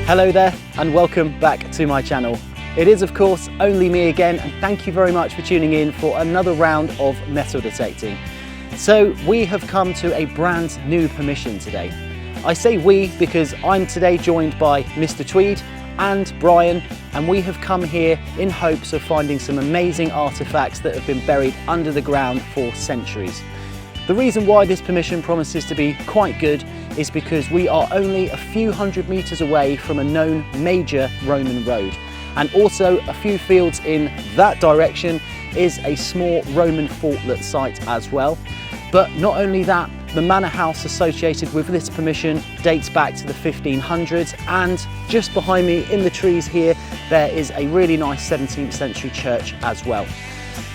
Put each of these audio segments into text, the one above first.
Hello there and welcome back to my channel. It is of course only me again, and thank you very much for tuning in for another round of metal detecting. So we have come to a brand new permission today. I say we because I'm today joined by Mr. Tweed and Brian, and we have come here in hopes of finding some amazing artifacts that have been buried under the ground for centuries. The reason why this permission promises to be quite good is because we are only a few hundred meters away from a known major Roman road, and also a few fields in that direction is a small Roman fortlet site as well. But not only that, the manor house associated with this permission dates back to the 1500s, and just behind me in the trees here there is a really nice 17th century church as well.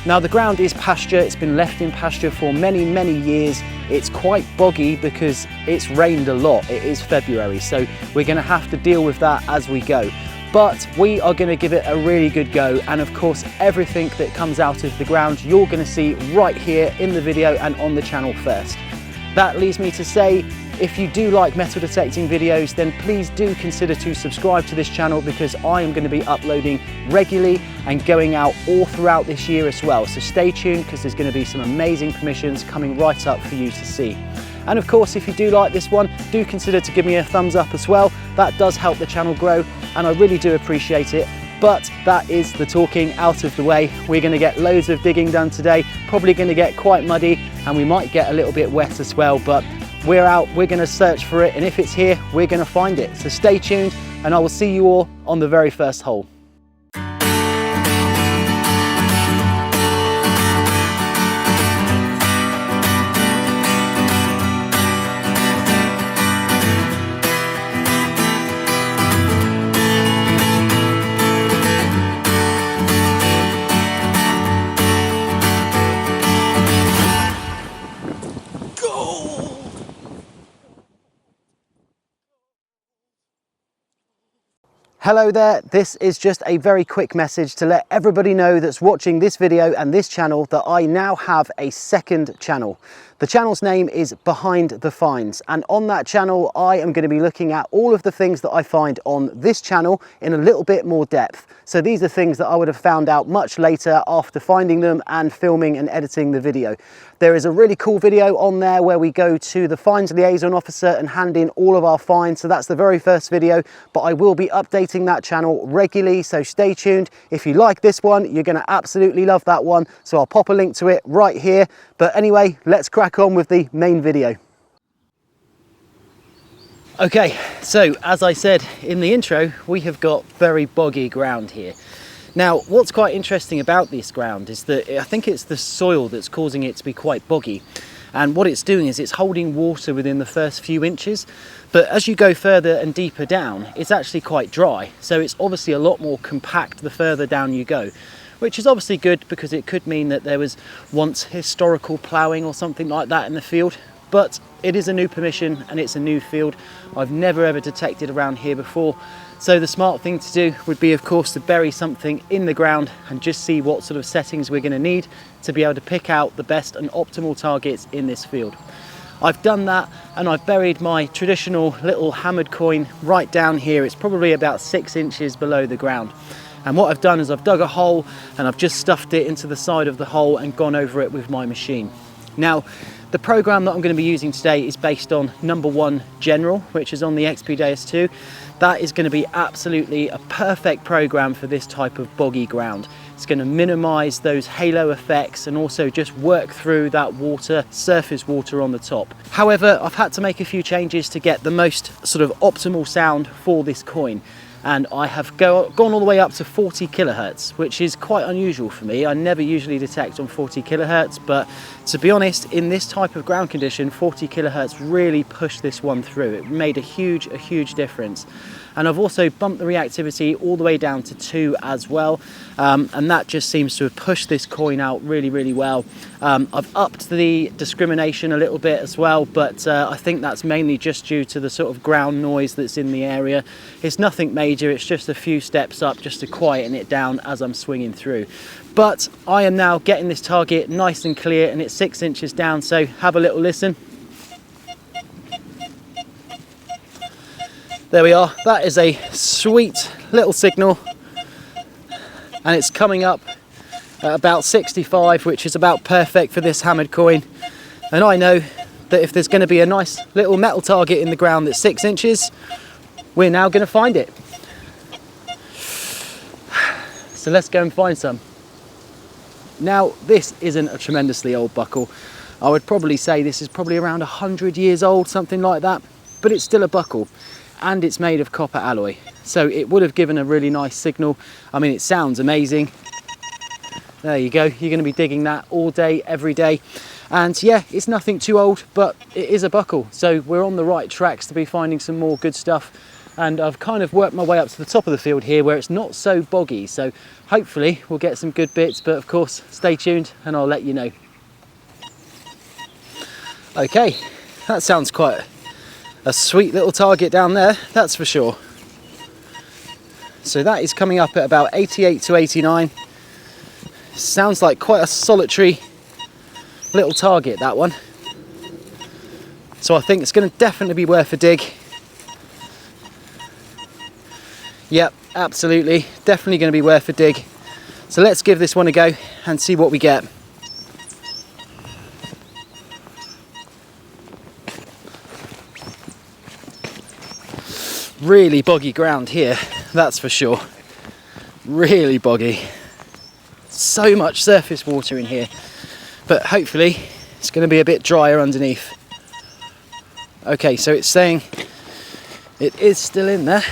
Now the ground is pasture, it's been left in pasture for many years. It's quite boggy because it's rained a lot. It is February, so we're going to have to deal with that as we go. But we are going to give it a really good go, and of course everything that comes out of the ground you're going to see right here in the video and on the channel first. That leads me to say, if you do like metal detecting videos, then please do consider to subscribe to this channel, because I am going to be uploading regularly and going out all throughout this year as well. So stay tuned, because there's going to be some amazing permissions coming right up for you to see. And of course, if you do like this one, do consider to give me a thumbs up as well. That does help the channel grow, and I really do appreciate it. But that is the talking out of the way. We're going to get loads of digging done today, probably going to get quite muddy, and we might get a little bit wet as well, but we're out, we're going to search for it, and if it's here, we're going to find it. So stay tuned, and I will see you all on the very first hole. Hello there, this is just a very quick message to let everybody know that's watching this video and this channel that I now have a second channel. The channel's name is Behind the Finds, and on that channel I am going to be looking at all of the things that I find on this channel in a little bit more depth. So these are things that I would have found out much later after finding them and filming and editing the video. There is a really cool video on there where we go to the Finds Liaison Officer and hand in all of our finds, so that's the very first video, but I will be updating that channel regularly, so stay tuned. If you like this one, you're going to absolutely love that one, so I'll pop a link to it right here. But anyway, let's crack on with the main video. Okay, so as I said in the intro, we have got very boggy ground here. Now, what's quite interesting about this ground is that I think it's the soil that's causing it to be quite boggy. And what it's doing is it's holding water within the first few inches. But as you go further and deeper down, it's actually quite dry. So it's obviously a lot more compact the further down you go, which is obviously good because it could mean that there was once historical ploughing or something like that in the field. But it is a new permission and it's a new field. I've never ever detected around here before. So the smart thing to do would be, of course, to bury something in the ground and just see what sort of settings we're going to need to be able to pick out the best and optimal targets in this field. I've done that, and I've buried my traditional little hammered coin right down here. It's probably about 6 inches below the ground. And what I've done is I've dug a hole and I've just stuffed it into the side of the hole and gone over it with my machine. Now, the program that I'm going to be using today is based on number 1 General, which is on the XP-Deus 2. That is going to be absolutely a perfect program for this type of boggy ground. It's going to minimize those halo effects and also just work through that water, surface water on the top. However, I've had to make a few changes to get the most sort of optimal sound for this coin. And I have gone all the way up to 40 kilohertz, which is quite unusual for me. I never usually detect on 40 kilohertz, but to be honest, in this type of ground condition, 40 kilohertz really pushed this one through. It made a huge difference. And I've also bumped the reactivity all the way down to 2 as well, and that just seems to have pushed this coin out really well. I've upped the discrimination a little bit as well, but I think that's mainly just due to the sort of ground noise that's in the area. It's nothing major, it's just a few steps up just to quieten it down as I'm swinging through. But I am now getting this target nice and clear, and it's 6 inches down, so have a little listen. There we are. That is a sweet little signal, and it's coming up at about 65, which is about perfect for this hammered coin. And I know that if there's going to be a nice little metal target in the ground that's 6 inches, we're now going to find it. So let's go and find some. Now, this isn't a tremendously old buckle. I would probably say this is probably around 100 years old, something like that, but it's still a buckle, and it's made of copper alloy. So it would have given a really nice signal. I mean, it sounds amazing. There you go. You're going to be digging that all day, every day. And yeah, it's nothing too old, but it is a buckle. So we're on the right tracks to be finding some more good stuff. And I've kind of worked my way up to the top of the field here where it's not so boggy. So hopefully we'll get some good bits, but of course, stay tuned and I'll let you know. Okay, that sounds quite a sweet little target down there, that's for sure. So that is coming up at about 88 to 89. Sounds like quite a solitary little target, that one. So I think it's going to definitely be worth a dig. Yep, absolutely, definitely going to be worth a dig. So let's give this one a go and see what we get. Really boggy ground here, that's for sure. Really boggy. So much surface water in here, but hopefully it's going to be a bit drier underneath. Okay, so it's saying it is still in there,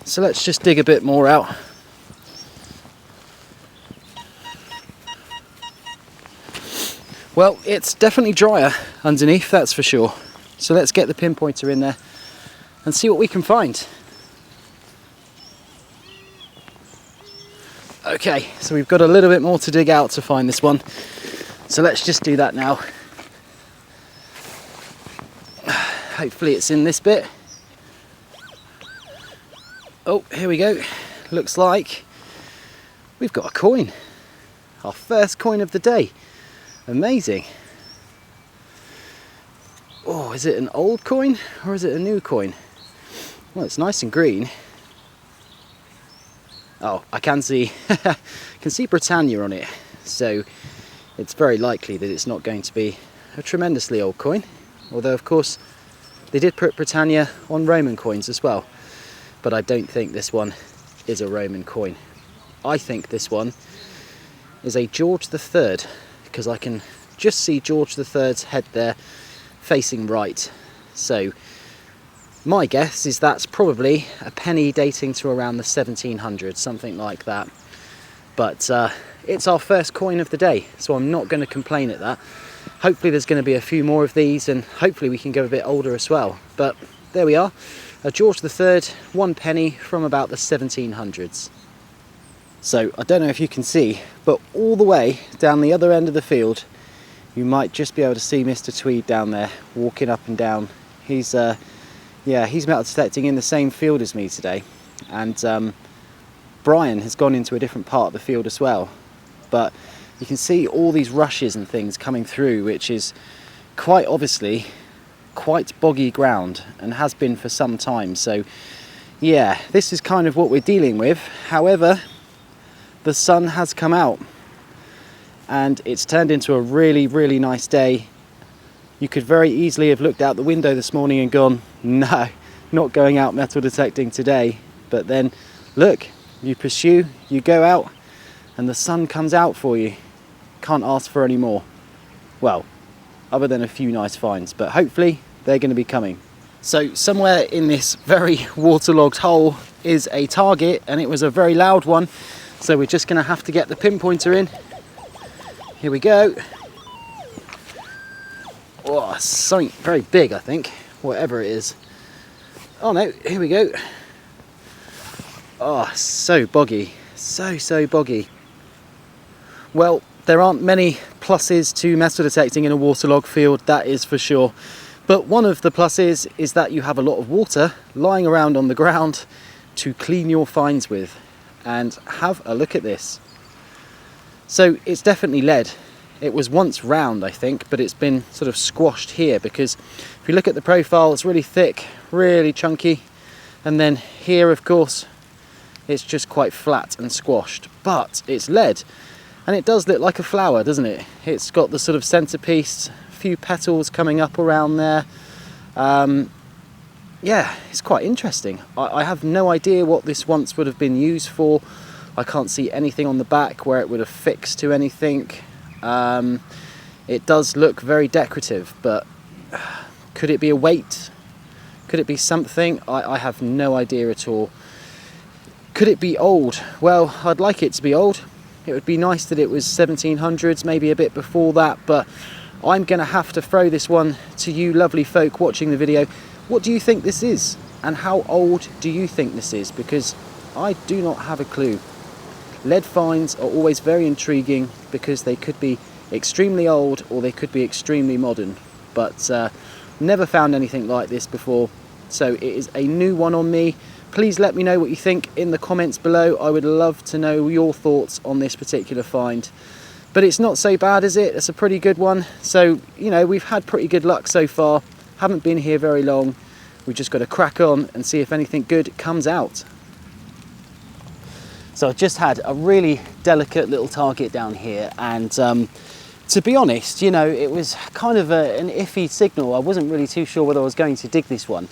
so let's just dig a bit more out. Well, it's definitely drier underneath, that's for sure. So let's get the pinpointer in there and see what we can find. Okay, so we've got a little bit more to dig out to find this one. So let's just do that now. Hopefully it's in this bit. Oh, here we go. Looks like we've got a coin. Our first coin of the day. Amazing. Oh, is it an old coin or is it a new coin? Well, it's nice and green. Oh, I can see Britannia on it, so it's very likely that it's not going to be a tremendously old coin. Although, of course, they did put Britannia on Roman coins as well. But I don't think this one is a Roman coin. I think this one is a George III, because I can just see George III's head there facing right. So my guess is that's probably a penny dating to around the 1700s, something like that. But it's our first coin of the day, so I'm not going to complain at that. Hopefully there's going to be a few more of these, and hopefully we can go a bit older as well. But there we are, a George III, 1 penny from about the 1700s. So I don't know if you can see, but all the way down the other end of the field, you might just be able to see Mr. Tweed down there, walking up and down. He's metal detecting in the same field as me today, and Brian has gone into a different part of the field as well. But you can see all these rushes and things coming through, which is quite obviously quite boggy ground and has been for some time. So yeah, this is kind of what we're dealing with. However, the sun has come out and it's turned into a really, really nice day. You could very easily have looked out the window this morning and gone, no, not going out metal detecting today. But then look, you pursue, you go out, and the sun comes out for you. Can't ask for any more. Well, other than a few nice finds, but hopefully they're going to be coming. So somewhere in this very waterlogged hole is a target, and it was a very loud one. So we're just going to have to get the pinpointer in. Here we go. Oh, something very big, I think, whatever it is. Oh no, here we go. Oh, so boggy, so boggy. Well, there aren't many pluses to metal detecting in a waterlogged field, that is for sure. But one of the pluses is that you have a lot of water lying around on the ground to clean your finds with. And have a look at this. So it's definitely lead. it was once round, I think, but it's been sort of squashed here, because if you look at the profile, it's really thick, really chunky, and then here, of course, it's just quite flat and squashed, but it's lead, and it does look like a flower, doesn't it? It's got the sort of centerpiece, a few petals coming up around there. Yeah, it's quite interesting. I have no idea what this once would have been used for. I can't see anything on the back where it would have fixed to anything. It does look very decorative, but could it be a weight? Could it be something? I have no idea at all. Could it be old? Well, I'd like it to be old. It would be nice that it was 1700s, maybe a bit before that, but I'm going to have to throw this one to you lovely folk watching the video. What do you think this is? And how old do you think this is? Because I do not have a clue. Lead finds are always very intriguing because they could be extremely old or they could be extremely modern. But never found anything like this before. So it is a new one on me. Please let me know what you think in the comments below. I would love to know your thoughts on this particular find. But it's not so bad, is it? It's a pretty good one. So, you know, we've had pretty good luck so far. Haven't been here very long. We've just got to crack on and see if anything good comes out. So I've just had a really delicate little target down here, and to be honest, you know, it was kind of an iffy signal. I wasn't really too sure whether I was going to dig this one.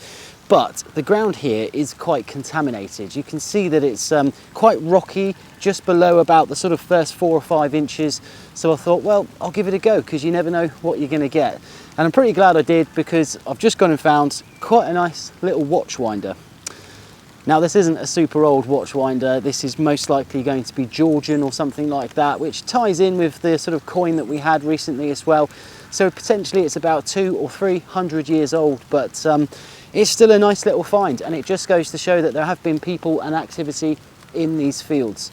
But the ground here is quite contaminated. You can see that it's quite rocky, just below about the sort of first 4 or 5 inches. So I thought, well, I'll give it a go, because you never know what you're going to get. And I'm pretty glad I did, because I've just gone and found quite a nice little watch winder. Now, this isn't a super old watch winder. This is most likely going to be Georgian or something like that, which ties in with the sort of coin that we had recently as well. So potentially it's about 200 or 300 years old, but it's still a nice little find, and it just goes to show that there have been people and activity in these fields.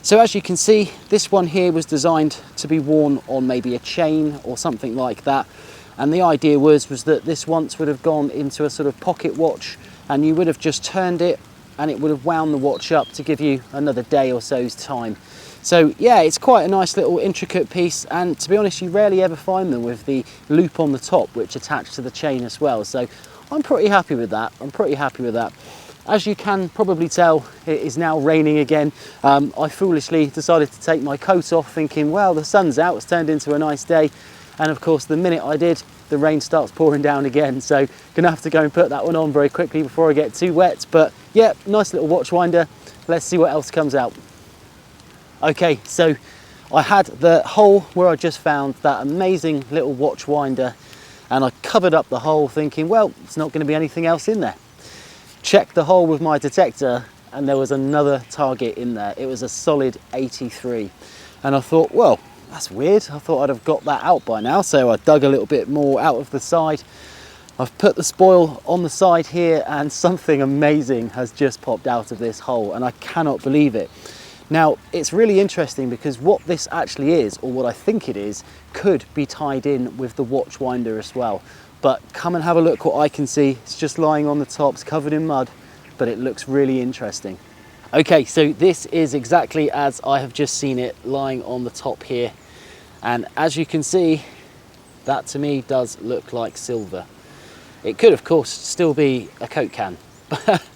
So as you can see, this one here was designed to be worn on maybe a chain or something like that. And the idea was that this once would have gone into a sort of pocket watch, and you would have just turned it and it would have wound the watch up to give you another day or so's time. So yeah, it's quite a nice little intricate piece, and to be honest, you rarely ever find them with the loop on the top which attached to the chain as well. So I'm pretty happy with that. I'm pretty happy with that. As you can probably tell, it is now raining again. I foolishly decided to take my coat off thinking, well, the sun's out, it's turned into a nice day. And of course, the minute I did, the rain starts pouring down again. So gonna have to go and put that one on very quickly before I get too wet. But yeah, nice little watch winder. Let's see what else comes out. Okay, so I had the hole where I just found that amazing little watch winder, and I covered up the hole thinking, well, it's not gonna be anything else in there. Checked the hole with my detector, and there was another target in there. It was a solid 83. And I thought, well, that's weird. I thought I'd have got that out by now. So I dug a little bit more out of the side. I've put the spoil on the side here, and something amazing has just popped out of this hole, and I cannot believe it. Now, it's really interesting because what this actually is, or what I think it is, could be tied in with the watch winder as well. But come and have a look what I can see. It's just lying on the top, it's covered in mud, but it looks really interesting. Okay, so this is exactly as I have just seen it lying on the top here. And as you can see, that to me does look like silver. It could, of course, still be a Coke can,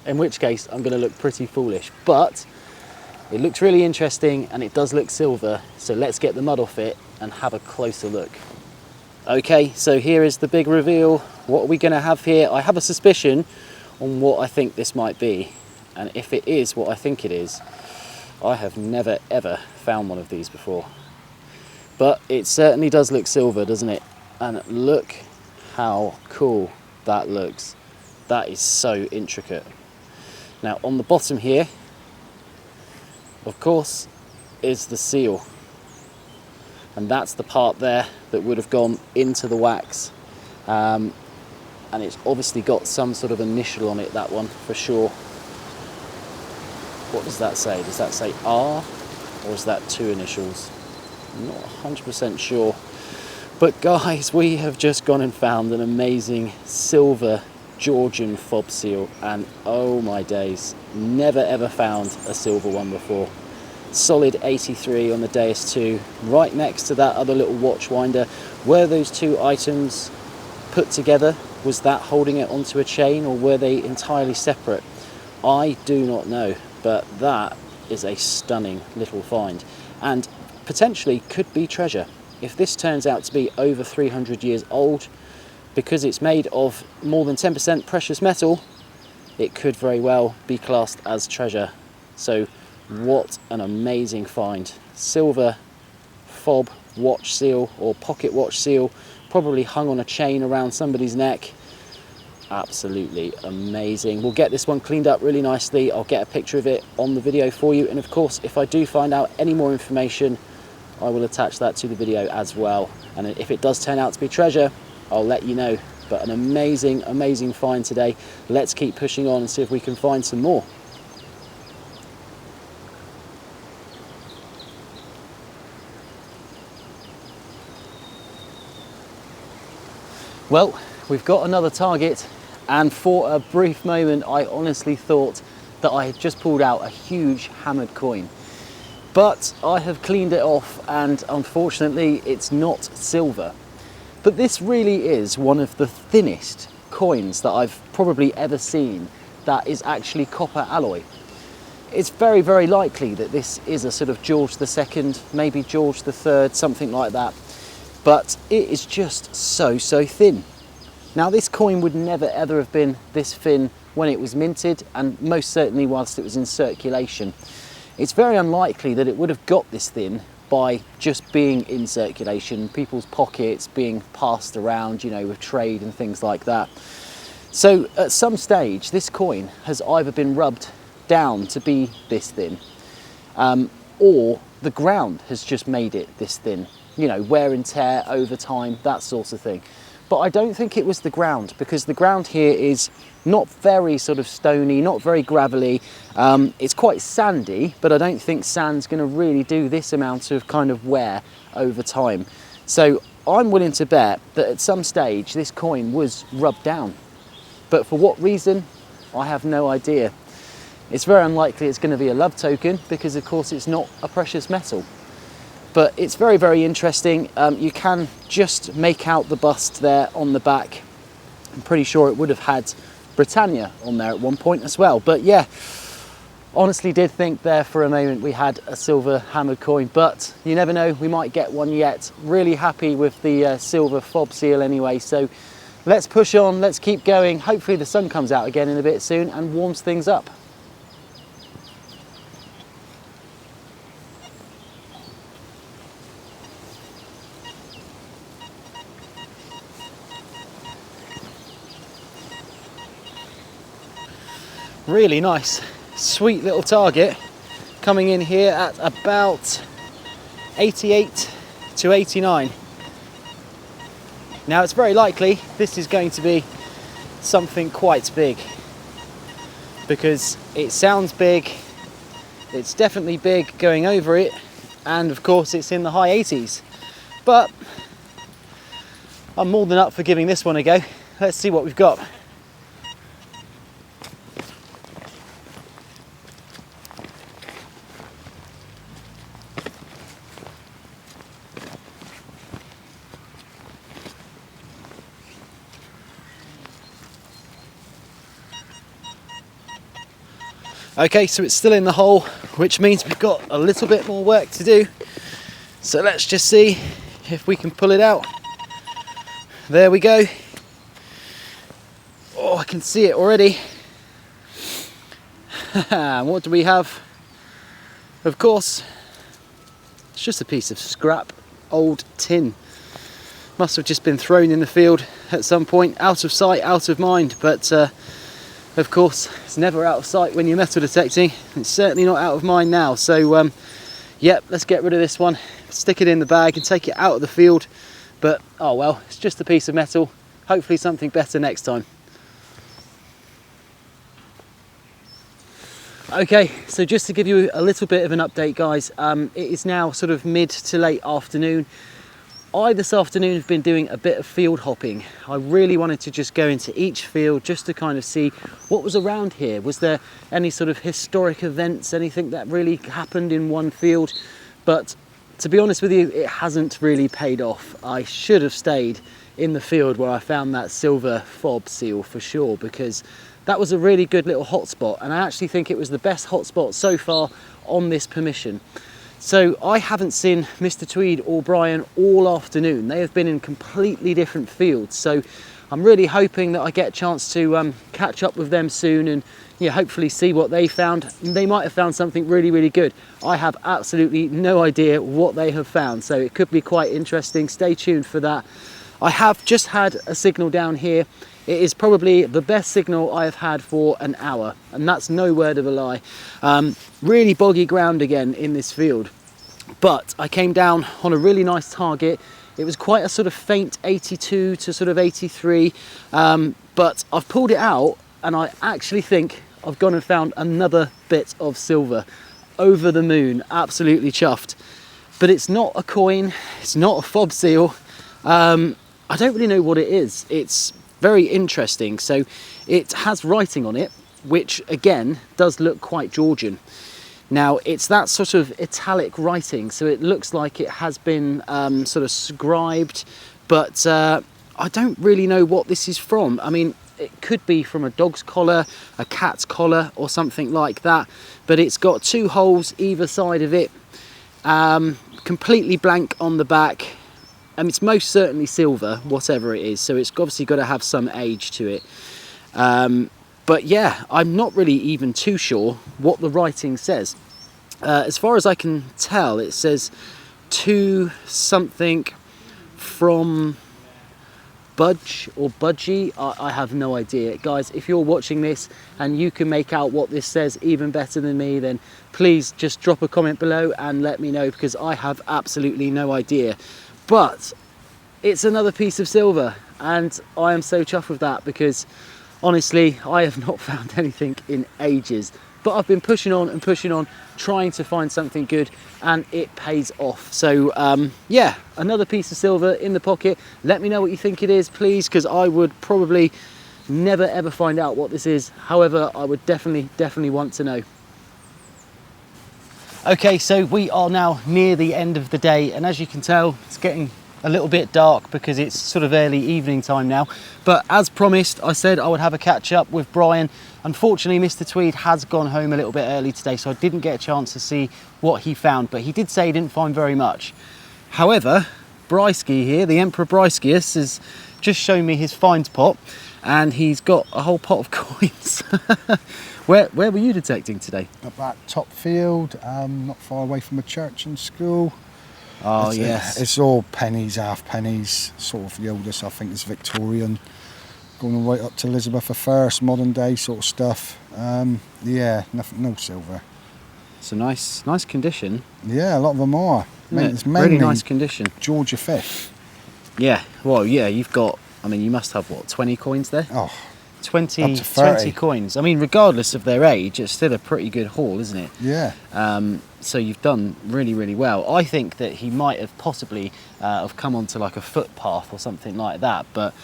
in which case I'm going to look pretty foolish. But it looks really interesting and it does look silver. So let's get the mud off it and have a closer look. Okay, so here is the big reveal. What are we going to have here? I have a suspicion on what I think this might be. And if it is what I think it is, I have never ever found one of these before. But it certainly does look silver, doesn't it? And look how cool that looks. That is so intricate. Now on the bottom here, of course, is the seal. And that's the part there that would have gone into the wax. And it's obviously got some sort of initial on it, that one, for sure. What does that say? Does that say R, or is that 2 initials? I'm not 100% sure. But guys, we have just gone and found an amazing silver Georgian fob seal, and oh my days, never ever found a silver one before. solid 83 on the Deus 2, right next to that other little watch winder. Were those two items put together? Was that holding it onto a chain, or were they entirely separate? I do not know, but that is a stunning little find, and potentially could be treasure. If this turns out to be over 300 years old, because it's made of more than 10% precious metal, it could very well be classed as treasure. So what an amazing find. Silver fob watch seal or pocket watch seal, probably hung on a chain around somebody's neck. Absolutely amazing. We'll get this one cleaned up really nicely. I'll get a picture of it on the video for you, and of course if I do find out any more information, I will attach that to the video as well, and if it does turn out to be treasure, I'll let you know. But an amazing, amazing find today. Let's keep pushing on and see if we can find some more. Well, we've got another target, and for a brief moment I honestly thought that I had just pulled out a huge hammered coin. But I have cleaned it off, and unfortunately it's not silver. But this really is one of the thinnest coins that I've probably ever seen that is actually copper alloy. It's very, very likely that this is a sort of George II, maybe George III, something like that. But it is just so thin. Now this coin would never ever have been this thin when it was minted, and most certainly whilst it was in circulation. It's very unlikely that it would have got this thin by just being in circulation, people's pockets, being passed around, you know, with trade and things like that. So at some stage this coin has either been rubbed down to be this thin, or the ground has just made it this thin, you know, wear and tear over time, that sort of thing. But I don't think it was the ground, because the ground here is not very sort of stony, not very gravelly. It's quite sandy, but I don't think sand's going to really do this amount of kind of wear over time. So I'm willing to bet that at some stage this coin was rubbed down. But for what reason, I have no idea. It's very unlikely it's going to be a love token, because of course it's not a precious metal. But it's very, very interesting. You can just make out the bust there on the back. I'm pretty sure it would have had Britannia on there at one point as well. But yeah, honestly did think there for a moment we had a silver hammered coin, but you never know, we might get one yet. Really happy with the silver fob seal anyway. So let's push on, let's keep going. Hopefully the sun comes out again in a bit soon and warms things up. Really nice, sweet little target, coming in here at about 88 to 89. Now it's very likely this is going to be something quite big, because it sounds big, it's definitely big going over it, and of course it's in the high 80s. But I'm more than up for giving this one a go. Let's see what we've got. Okay, so it's still in the hole, which means we've got a little bit more work to do. So let's just see if we can pull it out. There we go. Oh, I can see it already. What do we have? Of course, it's just a piece of scrap old tin. Must have just been thrown in the field at some point, out of sight, out of mind, but of course, it's never out of sight when you're metal detecting. It's certainly not out of mind now. So, yep, let's get rid of this one, stick it in the bag and take it out of the field. But, oh well, it's just a piece of metal. Hopefully something better next time. Okay, so just to give you a little bit of an update, guys, it is now sort of mid to late afternoon. I this afternoon have been doing a bit of field hopping. I really wanted to just go into each field just to kind of see what was around here. Was there any sort of historic events, anything that really happened in one field? But to be honest with you, it hasn't really paid off. I should have stayed in the field where I found that silver fob seal for sure, because that was a really good little hotspot, and I actually think it was the best hotspot so far on this permission. So I haven't seen Mr. Tweed or Brian all afternoon. They have been in completely different fields. So I'm really hoping that I get a chance to catch up with them soon and hopefully see what they found. They might have found something really, really good. I have absolutely no idea what they have found. So it could be quite interesting. Stay tuned for that. I have just had a signal down here. It is probably the best signal I have had for an hour, and that's no word of a lie. Really boggy ground again in this field, but I came down on a really nice target. It was quite a sort of faint 82 to sort of 83, but I've pulled it out, and I actually think I've gone and found another bit of silver. Over the moon, absolutely chuffed. But it's not a coin, it's not a fob seal. I don't really know what it is. It's very interesting. So it has writing on it, which again does look quite Georgian. Now it's that sort of italic writing, so it looks like it has been sort of scribed, but I don't really know what this is from. I mean, it could be from a dog's collar, a cat's collar, or something like that, but it's got 2 holes either side of it, completely blank on the back. It's most certainly silver, whatever it is, so it's obviously got to have some age to it. But yeah, I'm not really even too sure what the writing says. As far as I can tell, it says to something from Budge or Budgie. I have no idea. Guys, if you're watching this and you can make out what this says even better than me, then please just drop a comment below and let me know, because I have absolutely no idea. But it's another piece of silver, and I am so chuffed with that, because honestly I have not found anything in ages. But I've been pushing on and pushing on, trying to find something good, and it pays off. So yeah, another piece of silver in the pocket. Let me know what you think it is, please, because I would probably never ever find out what this is. However, I would definitely want to know. Okay, so we are now near the end of the day, and as you can tell, it's getting a little bit dark because it's sort of early evening time now. But as promised, I said I would have a catch up with Brian. Unfortunately, Mr. Tweed has gone home a little bit early today, so I didn't get a chance to see what he found, but he did say he didn't find very much. However, Brysky here, the Emperor Bryscius, has just shown me his finds pot, and he's got a whole pot of coins. Where were you detecting today? Up that top field, not far away from a church and school. Oh, yes. It's all pennies, half pennies, sort of the oldest I think is Victorian, going right up to Elizabeth I, modern day sort of stuff. Yeah, nothing, no silver. It's a nice condition. Yeah, a lot of them are. Yeah, it's mainly really nice condition. George V. Yeah, well, yeah, you've got, I mean, you must have, what, 20 coins there? Oh, 20 coins. I mean, regardless of their age, it's still a pretty good haul, isn't it? Yeah. So you've done really well. I think that he might have possibly have come onto like a footpath or something like that, but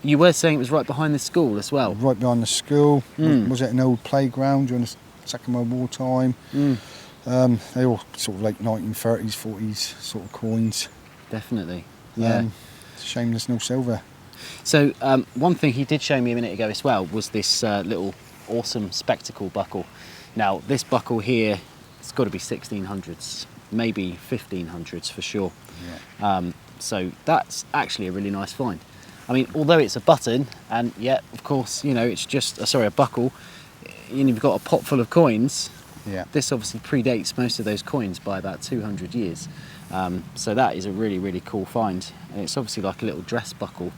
you were saying it was right behind the school as well. Right behind the school. Was it an old playground during the Second World War time? They all sort of like 1930s, 40s sort of coins. Definitely. Yeah. It's a shame there's no silver. So one thing he did show me a minute ago as well was this little awesome spectacle buckle. Now this buckle here, it's got to be 1600s, maybe 1500s for sure. Yeah. So that's actually a really nice find. I mean, although it's a button, and yeah, of course, you know, it's just a buckle, and you've got a pot full of coins. Yeah. This obviously predates most of those coins by about 200 years. So that is a really cool find, and it's obviously like a little dress buckle.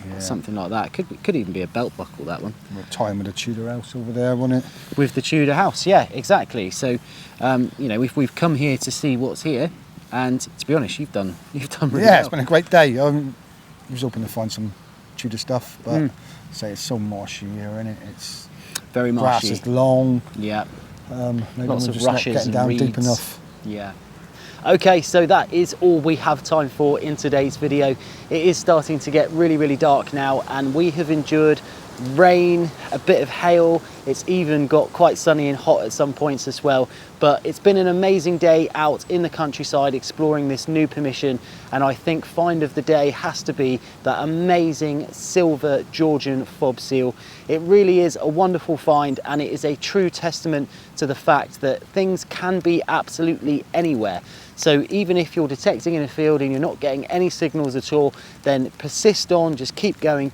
Yeah. Something like that. Could even be a belt buckle, that one. We're tying with the Tudor house over there, wasn't it? With the Tudor house, yeah, exactly. So, you know, we've come here to see what's here, and to be honest, you've done really well. Yeah, it's been a great day. I was hoping to find some Tudor stuff, but say it's so marshy here, isn't it? It's very marshy. Grass is long. Yeah. Maybe lots we're of just rushes not getting and down reeds. deep enough. Yeah. Okay, so that is all we have time for in today's video. It is starting to get really dark now, and we have endured rain, a bit of hail. It's even got quite sunny and hot at some points as well, but it's been an amazing day out in the countryside exploring this new permission, and I think find of the day has to be that amazing silver Georgian fob seal. It really is a wonderful find, and it is a true testament to the fact that things can be absolutely anywhere. So even if you're detecting in a field and you're not getting any signals at all, then persist on, just keep going,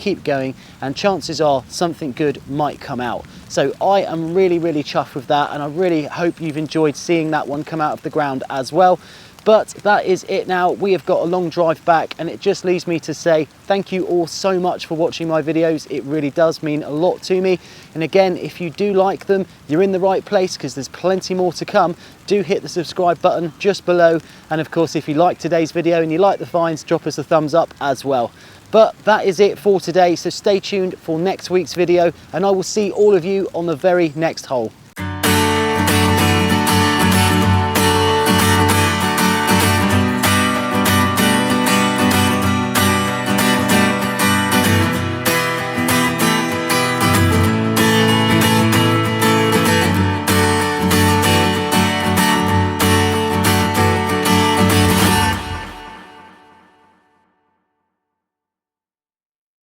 and chances are something good might come out. So I am really chuffed with that, and I really hope you've enjoyed seeing that one come out of the ground as well. But that is it now. We have got a long drive back, and it just leaves me to say thank you all so much for watching my videos. It really does mean a lot to me. And again, if you do like them, you're in the right place, because there's plenty more to come. Do hit the subscribe button just below. And of course, if you like today's video and you like the finds, drop us a thumbs up as well. But that is it for today. So stay tuned for next week's video, and I will see all of you on the very next hole.